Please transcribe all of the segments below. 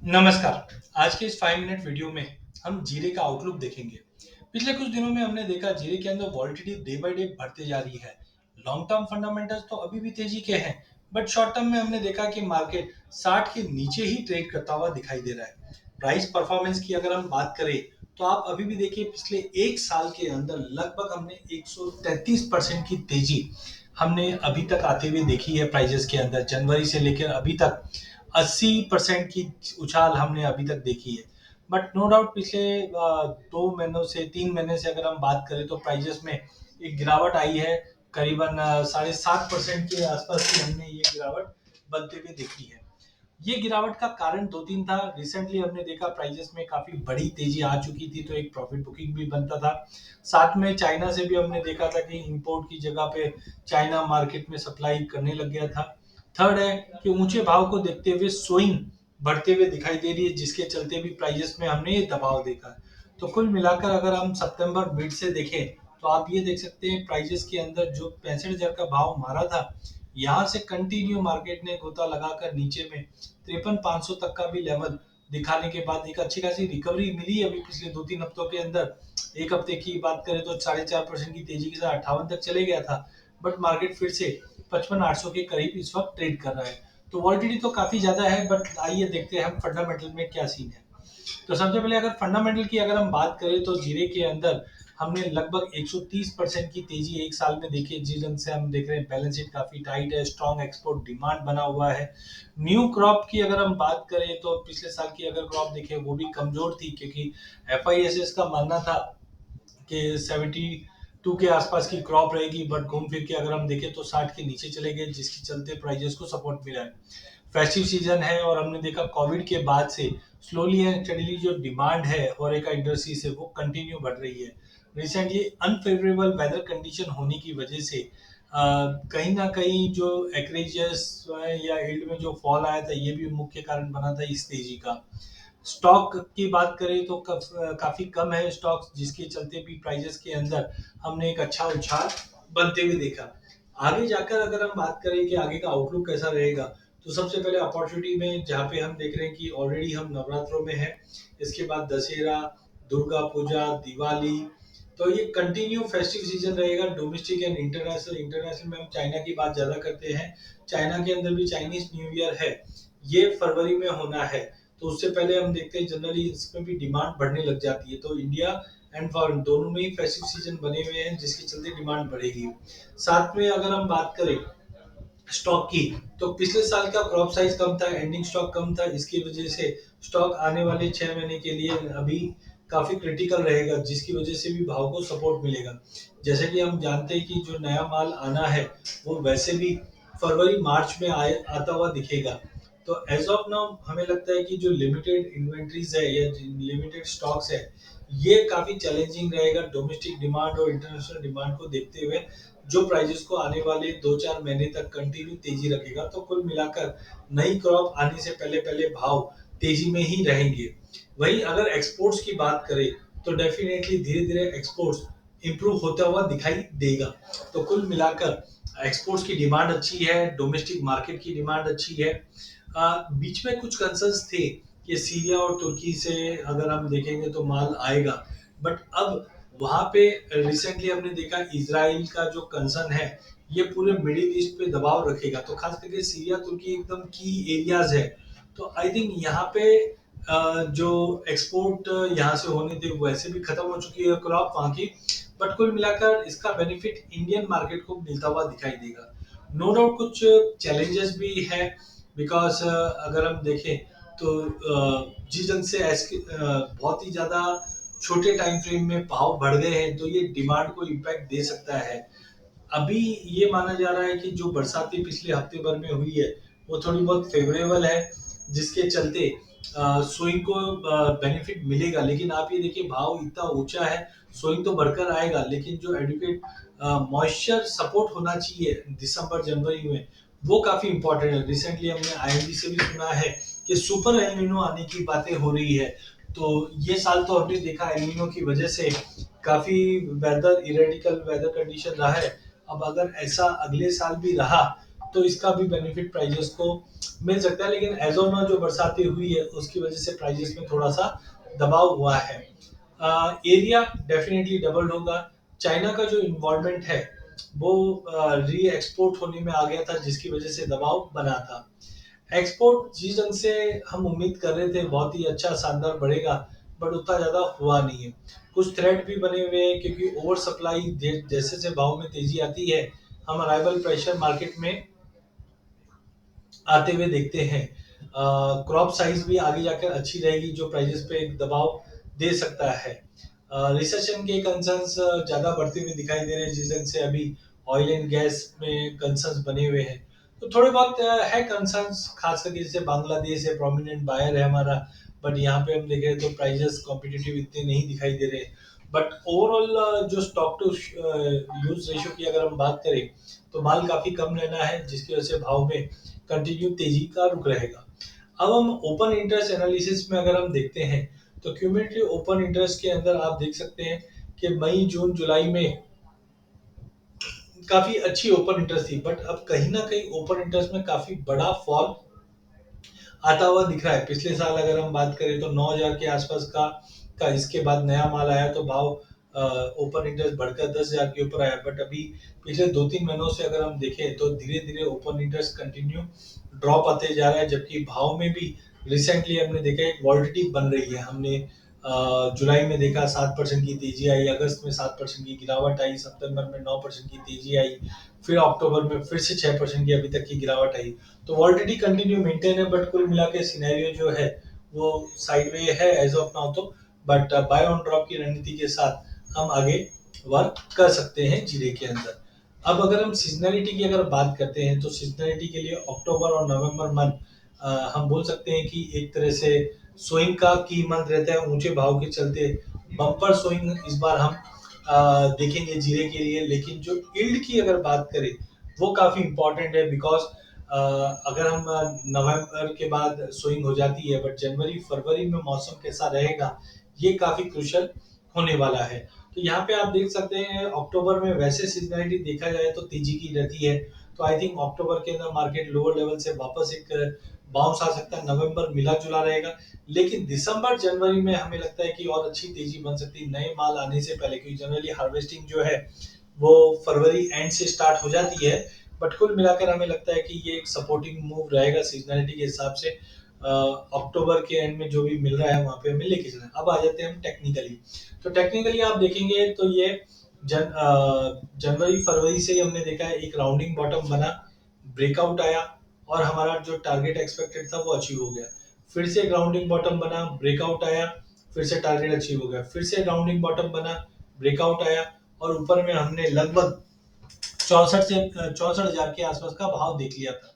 नमस्कार। आज के इस 5 मिनट वीडियो में हम जीरे का आउटलुक देखेंगे। पिछले कुछ दिनों में हमने देखा जीरे के अंदर वॉलेटिलिटी डे बाय डे बढ़ते जा रही है। लॉन्ग टर्म फंडामेंटल्स तो अभी भी तेजी के हैं, बट शॉर्ट टर्म में हमने देखा कि मार्केट 60 के नीचे ही ट्रेड करता हुआ दिखाई दे रहा है। प्राइस परफॉर्मेंस की अगर हम बात करें तो आप अभी भी देखिए पिछले 1 साल के अंदर लगभग हमने 133% की तेजी हमने अभी तक आते हुए देखी है प्राइजेस के अंदर। जनवरी से लेकर अभी तक 80% की उछाल हमने अभी तक देखी है। बट नो डाउट पिछले 2 महीनों से 3 महीने से अगर हम बात करें तो प्राइजेस में एक गिरावट आई है। करीबन 7.5% के आसपास की हमने ये गिरावट बनते हुए देखी है। ये गिरावट का कारण दो तीन था। रिसेंटली हमने देखा प्राइजेस में काफी बड़ी तेजी आ चुकी थी, तो एक प्रॉफिट बुकिंग भी बनता था। साथ में चाइना से भी हमने देखा था कि इंपोर्ट की जगह पे चाइना मार्केट में सप्लाई करने लग गया था। थर्ड है कि ऊंचे भाव को देखते हुए स्विंग बढ़ते हुए दिखाई दे रही है, जिसके चलते भी प्राइजेस में हमने ये दबाव देखा। तो कुल मिलाकर अगर हम सितंबर मिड से देखें तो आप ये देख सकते हैं प्राइजेस के अंदर जो 65,000 का भाव मारा था, यहाँ से कंटिन्यू मार्केट ने गोता लगाकर नीचे में 53,500 तक का भी लेवल दिखाने के बाद एक अच्छी खासी रिकवरी मिली है अभी पिछले 2-3 हफ्तों के अंदर। एक हफ्ते की बात करें तो 4.5% की तेजी के साथ 58 तक चले गया था, बट मार्केट फिर से 55,800 के करीब इस वक्त ट्रेड कर रहा है। तो वॉलिटिलिटी तो काफी ज्यादा है, बट आइए देखते हैं हम फंडामेंटल में क्या सीन है। तो सबसे पहले अगर फंडामेंटल की अगर हम बात करें तो जीरे के अंदर हमने लगभग 130% की तेजी एक साल में देखी है। जिस ढंग से हम देख रहे हैं बैलेंस शीट काफी टाइट है, स्ट्रॉन्ग एक्सपोर्ट डिमांड बना हुआ है। न्यू क्रॉप की अगर हम बात करें तो पिछले साल की अगर क्रॉप देखें वो भी कमजोर थी, क्योंकि एफ का मानना था कि 72 के आसपास की क्रॉप रहेगी, बट घूम फिर के अगर हम देखें तो 60 के नीचे चले गए, जिसके चलते प्राइजेस को सपोर्ट मिला है। फेस्टिव सीजन है और हमने देखा कोविड के बाद से स्लोली एंड स्टडीली जो डिमांड है होरेका इंडस्ट्री से वो कंटिन्यू बढ़ रही है। रिसेंटली अनफेवरेबल वेदर कंडीशन होने की वजह से कहीं ना कहीं जो एक्रेजियस या यील्ड में जो फॉल आया था, ये भी मुख्य कारण बना था इस तेजी का। स्टॉक की बात करें तो काफी कम है स्टॉक, जिसके चलते भी प्राइजेस के अंदर हमने एक अच्छा उछाल बनते हुए देखा। आगे जाकर अगर हम बात करें कि आगे का आउटलुक कैसा रहेगा, तो सबसे पहले अपॉर्चुनिटी में जहाँ पे हम देख रहे हैं कि ऑलरेडी हम नवरात्रों में हैं। इसके बाद दशहरा, दुर्गा पूजा, दिवाली, तो ये कंटिन्यू फेस्टिव सीजन रहेगा डोमेस्टिक एंड इंटरनेशनल। इंटरनेशनल में हम चाइना की बात ज्यादा करते हैं। चाइना के अंदर भी चाइनीज न्यू ईयर है, ये फरवरी में होना है। तो उससे पहले हम देखते हैं जनरली इसमें भी डिमांड बढ़ने लग जाती है। तो इंडिया एंड फॉरेन दोनों में ही फेस्टिव सीजन बने हुए हैं, जिसके चलते डिमांड बढ़ेगी। साथ में अगर हम बात करें स्टॉक की, तो पिछले साल का क्रॉप साइज कम था, एंडिंग स्टॉक कम था, इसकी वजह से स्टॉक आने वाले 6 महीने के लिए अभी काफी क्रिटिकल रहेगा, जिसकी वजह से भी भाव को सपोर्ट मिलेगा। जैसे कि हम जानते हैं कि जो नया माल आना है वो वैसे भी फरवरी मार्च में आए आता हुआ दिखेगा। तो एज ऑफ नाउ हमें लगता है कि जो लिमिटेड इन्वेंट्रीज है या लिमिटेड स्टॉक्स है, ये काफी चैलेंजिंग रहेगा डोमेस्टिक डिमांड और इंटरनेशनल डिमांड को देखते हुए, जो प्राइजेस को आने वाले 2-4 महीने तक कंटिन्यू तेजी रखेगा। तो कुल मिलाकर नई क्रॉप आने से पहले पहले भाव तेजी में ही रहेंगे। वहीं अगर एक्सपोर्ट्स की बात करें तो डेफिनेटली धीरे धीरे एक्सपोर्ट्स इंप्रूव होता हुआ दिखाई देगा। तो कुल मिलाकर एक्सपोर्ट्स की डिमांड अच्छी है, डोमेस्टिक मार्केट की डिमांड अच्छी है। बीच में कुछ कंसर्न्स थे कि सीरिया और तुर्की से अगर हम देखेंगे तो माल आएगा, बट अब वहां पे रिसेंटली हमने देखा इजराइल का जो कंसर्न है ये पूरे मिडिल ईस्ट पे दबाव रखेगा। तो खास करके सीरिया तुर्की एकदम की एरियाज है। तो आई थिंक यहाँ पे जो एक्सपोर्ट यहाँ से होने थे वैसे भी खत्म हो चुकी है क्रॉप वहाँ की, बट कुल मिलाकर इसका बेनिफिट इंडियन मार्केट को मिलता हुआ दिखाई देगा। नो डाउट कुछ चैलेंजेस भी है, बिकॉज अगर हम देखें तो जिस ढंग से बहुत ही ज्यादा छोटे टाइम फ्रेम में भाव बढ़ गए हैं, तो ये डिमांड को इम्पैक्ट दे सकता है। अभी ये माना जा रहा है कि जो बरसाती पिछले हफ्ते भर में हुई है वो थोड़ी बहुत फेवरेबल है, जिसके चलते सोइंग को बेनिफिट मिलेगा। लेकिन आप ये देखिए भाव इतना ऊंचा है, सोइंग तो बढ़कर आएगा, लेकिन जो एडुकेट मॉइस्चर सपोर्ट होना चाहिए दिसंबर जनवरी में, वो काफी इंपॉर्टेंट है। रिसेंटली हमने आईएमडी से भी सुना है कि सुपर एलनिनो आने की बातें हो रही है। तो ये साल तो हमने देखा एलनिनो की वजह से काफी वेदर इरेडिकल वेदर कंडीशन रहा है। अब अगर ऐसा अगले साल भी रहा तो इसका भी बेनिफिट प्राइजेस को मिल सकता है। लेकिन एज ऑफ नाउ जो बरसातें हुई है उसकी वजह से प्राइजेस में थोड़ा सा दबाव हुआ है। एरिया डेफिनेटली डबल्ड होगा। चाइना का जो इन्वॉल्वमेंट है वो री एक्सपोर्ट होने में आ गया था, जिसकी वजह से दबाव बना था। एक्सपोर्ट जिस ढंग से हम उम्मीद कर रहे थे बहुत ही अच्छा शानदार बढ़ेगा, बट उतना ज्यादा हुआ नहीं है। कुछ थ्रेट भी बने हुए हैं, क्योंकि ओवर सप्लाई जैसे जैसे भाव में तेजी आती है हम अराइवल प्रेशर मार्केट में आते हुए देखते हैं। क्रॉप साइज भी आगे जाकर अच्छी रहेगी, जो प्राइजेस पे एक दबाव दे सकता है। रिसेशन के कंसर्न्स ज्यादा बढ़ते हुए दिखाई दे रहे हैं, जिस ढंग से अभी ऑयल एंड गैस में कंसर्न्स बने हुए हैं। तो थोड़े बहुत है कंसर्न्स, खास करके जैसे बांग्लादेश है प्रोमिनेंट बायर है हमारा, बट यहाँ पे हम देखें तो प्राइजेस कॉम्पिटिटिव इतने नहीं दिखाई दे रहे। बट ओवरऑल जो स्टॉक टू यूज रेशियो की अगर हम बात करें तो माल काफी कम लेना है, जिसकी वजह से भाव में कंटिन्यू तेजी का रुख रहेगा। अब हम ओपन इंटरेस्ट एनालिसिस में अगर हम देखते हैं तो क्यूमुलेटिव ओपन इंटरेस्ट के अंदर आप देख सकते हैं कि मई जून जुलाई में काफी अच्छी ओपन इंटरेस्ट थी, बट अब कहीं ना कहीं ओपन इंटरेस्ट में काफी बड़ा फॉल आता हुआ दिख रहा है। पिछले साल अगर हम बात करें तो 9,000 के आसपास का इसके बाद नया माल आया तो भाव ओपन इंटरेस्ट बढ़कर 10,000 के ऊपर आया। बट अभी पिछले 2-3 महीनों से अगर हम देखें तो धीरे धीरे ओपन इंटरेस्ट कंटिन्यू ड्रॉप आते जा रहा है, जबकि भाव में भी रिसेंटली हमने देखा एक वॉलिटिलिटी बन रही है। हमने जुलाई में देखा 7% की तेजी आई, अगस्त में 7% की गिरावट आई, सितंबर में 9% की तेजी आई, फिर अक्टूबर में फिर से 6% की अभी तक की गिरावट आई। तो वॉलिडिटी कंटिन्यू मेंटेन है, बट कुल मिला के सिनेरियो जो है वो साइडवे है एज ऑफ नाउ तो। बट बाय ऑन ड्रॉप की रणनीति के साथ हम आगे वर्क कर सकते हैं जीरे के अंदर। अब अगर हम सीजनलिटी की अगर बात करते हैं तो सीजनलिटी के लिए अक्टूबर और नवंबर मंथ हम बोल सकते हैं कि एक तरह से सोइंग का की मंथ रहता है। ऊंचे भाव के चलते बम्पर सोइंग इस बार हम देखेंगे जीरे के लिए। लेकिन जो यील्ड की अगर बात करें वो काफी इंपॉर्टेंट है, बिकॉज अगर हम नवंबर के बाद स्विंग हो जाती है, बट जनवरी फरवरी में मौसम कैसा रहेगा ये काफी क्रूशियल होने वाला है। तो यहाँ पे आप देख सकते हैं अक्टूबर में वैसे सीजनलिटी देखा जाए तो तेजी की रहती है। तो आई थिंक अक्टूबर के अंदर मार्केट लोअर लेवल से वापस एक बाउंस आ सकता है। नवंबर मिला जुला रहेगा, लेकिन दिसंबर जनवरी में हमें लगता है कि और अच्छी तेजी बन सकती है नए माल आने से पहले, क्योंकि जनरली हार्वेस्टिंग जो है वो फरवरी एंड से स्टार्ट हो जाती है। बट कुल मिलाकर हमें लगता है कि ये एक सपोर्टिंग मूव रहेगा सीजनलिटी के हिसाब से। अक्टूबर के एंड में जो भी मिल रहा है वहां पे हमें लेके चलना है। अब आ जाते हैं हम टेक्निकली। तो टेक्निकली आप देखेंगे तो ये जनवरी फरवरी से ही हमने देखा है एक राउंडिंग बॉटम बना, ब्रेकआउट आया और हमारा जो टारगेट एक्सपेक्टेड था वो अचीव हो गया। फिर से एक राउंडिंग बॉटम बना, ब्रेकआउट आया, फिर से टारगेट अचीव हो गया। फिर से राउंडिंग बॉटम बना, ब्रेकआउट आया और ऊपर में हमने लगभग 64 हजार के आसपास का भाव देख लिया था।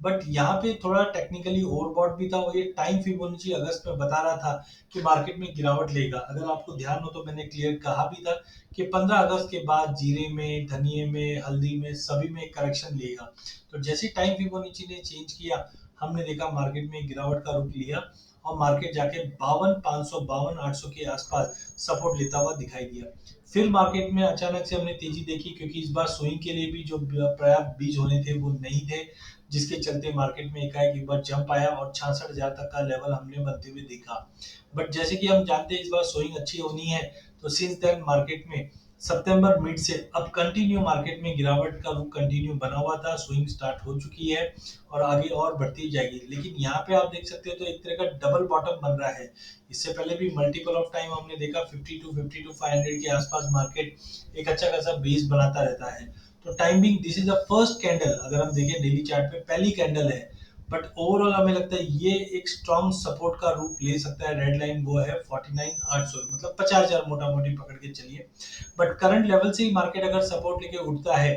बट यहाँ पे थोड़ा टेक्निकली ओवरबॉट भी था और ये टाइम फिबोनाची अगस्त में बता रहा था कि मार्केट में गिरावट लेगा। अगर आपको ध्यान हो तो मैंने क्लियर कहा भी था कि 15 अगस्त के बाद जीरे में, धनिये में, हल्दी में सभी में करेक्शन लेगा। तो जैसे टाइम फिबोनाची ने चेंज किया हमने देखा मार्केट में गिरावट का रुख लिया और मार्केट जाके 52,500 52,800 के आसपास सपोर्ट लेता हुआ दिखाई दिया। फिर मार्केट में अचानक से हमने तेजी देखी, क्योंकि इस बार स्विंग के लिए भी जो पर्याप्त बीज होने थे वो नहीं थे, जिसके चलते मार्केट में एकाएक एक बार जंप आया और 66,000 तक का लेवल हमने बनते हुए देखा। बट जैसे कि हम जानते हैं इस बार स्विंग अच्छी होनी है, तो सिंस देन मार्केट में सितंबर मिड से अब कंटिन्यू मार्केट में गिरावट का रुख कंटिन्यू बना हुआ था। स्विंग स्टार्ट हो चुकी है और आगे और बढ़ती जाएगी। लेकिन यहाँ पे आप देख सकते हो तो एक तरह का डबल बॉटम बन रहा है। इससे पहले भी मल्टीपल ऑफ टाइम हमने देखा 52 के आसपास मार्केट एक अच्छा खासा बेस बनाता रहता है। तो timing this is the first candle, अगर हम देखें डेली चार्ट पे पहली कैंडल है। बट ओवरऑल हमें लगता है ये एक स्ट्रॉन्ग सपोर्ट का रूप ले सकता है। रेड लाइन वो है 49,800, मतलब 50,000 मोटा मोटी पकड़ के चलिए। बट करंट लेवल से ही मार्केट अगर सपोर्ट लेके उठता है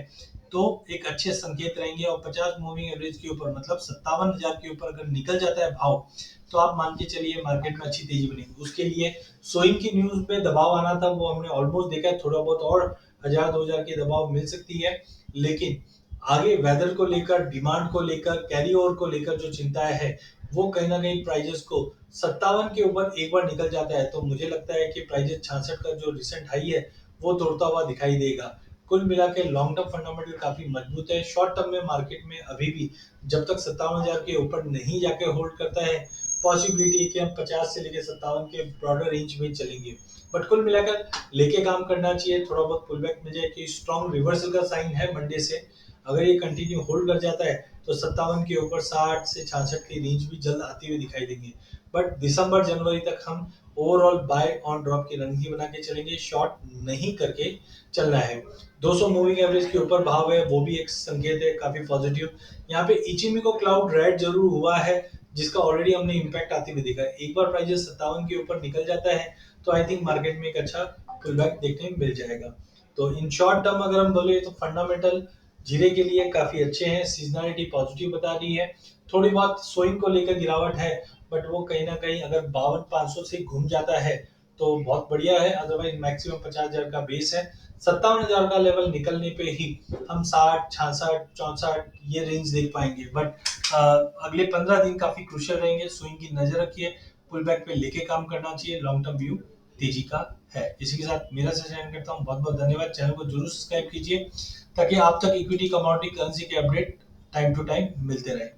तो एक अच्छे संकेत रहेंगे। और 50 मूविंग एवरेज के ऊपर मतलब 57,000 के ऊपर अगर निकल जाता है भाव, तो आप मान के चलिए मार्केट में अच्छी तेजी बनेगी। उसके लिए सोइंग की न्यूज पे दबाव आना था वो हमने ऑलमोस्ट देखा है। थोड़ा बहुत और 1,000-2,000 की दबाव मिल सकती है, लेकिन आगे वेदर को लेकर, डिमांड को लेकर, कैरी ओवर को लेकर जो चिंताएं है वो कहीं ना कहीं प्राइजेस को 57 के ऊपर एक बार निकल जाता है तो मुझे लगता है कि प्राइजेस 66 का जो रिसेंट हाई है वो तोड़ता हुआ दिखाई देगा। कुल मिला के लॉन्ग टर्म फंडामेंटल काफी मजबूत है। शॉर्ट टर्म में मार्केट में अभी भी जब तक 57,000 के ऊपर नहीं जाके होल्ड करता है, पॉसिबिलिटी है कि हम 50 से लेकर 57 के ब्रॉडर रेंज में चलेंगे। बट कुल मिलाकर लेके काम करना चाहिए, थोड़ा बहुत पुल बैक मिल जाए कि स्ट्रॉन्ग रिवर्सल का साइन है मंडे से। अगर ये कंटिन्यू होल्ड कर जाता है तो 57 के ऊपर 60 से 66 की रेंज भी जल्द आती हुई दिखाई देंगे। बट दिसंबर जनवरी तक हम ओवरऑल बाय ऑन ड्रॉप की रणनीति बना के चलेंगे, शॉर्ट नहीं करके चलना है। 200 मूविंग एवरेज के ऊपर भाव है, वो भी एक संकेत है काफी पॉजिटिव। यहाँ पे इचिमिको क्लाउड रेड जरूर हुआ है, जिसका ऑलरेडी हमने इम्पैक्ट आते हुए देखा है। एक बार प्राइस 57 के ऊपर निकल जाता है तो आई थिंक मार्केट में एक अच्छा पुल बैक देखने को मिल जाएगा। तो इन शॉर्ट टर्म अगर हम बोले तो फंडामेंटल जीरे के लिए काफी अच्छे हैं, सीजनलिटी पॉजिटिव बता रही है। थोड़ी बहुत सोइंग को लेकर गिरावट है, बट वो कहीं ना कहीं अगर 52,500 से घूम जाता है तो बहुत बढ़िया है, अदरवाइज मैक्सिमम 50,000 का बेस है। 57,000 का लेवल निकलने पे ही हम 60, 66, 64 ये रेंज देख पाएंगे। बट अगले 15 दिन काफी क्रूशियल रहेंगे, स्विंग की नजर रखिए, पुल बैक पे लेके काम करना चाहिए, लॉन्ग टर्म व्यू तेजी का है। इसी के साथ मेरा सेशन करता हूँ, बहुत बहुत धन्यवाद। चैनल को जरूर सब्सक्राइब कीजिए ताकि आप तक इक्विटी, कमोडिटी, करेंसी के अपडेट टाइम टू टाइम मिलते रहे।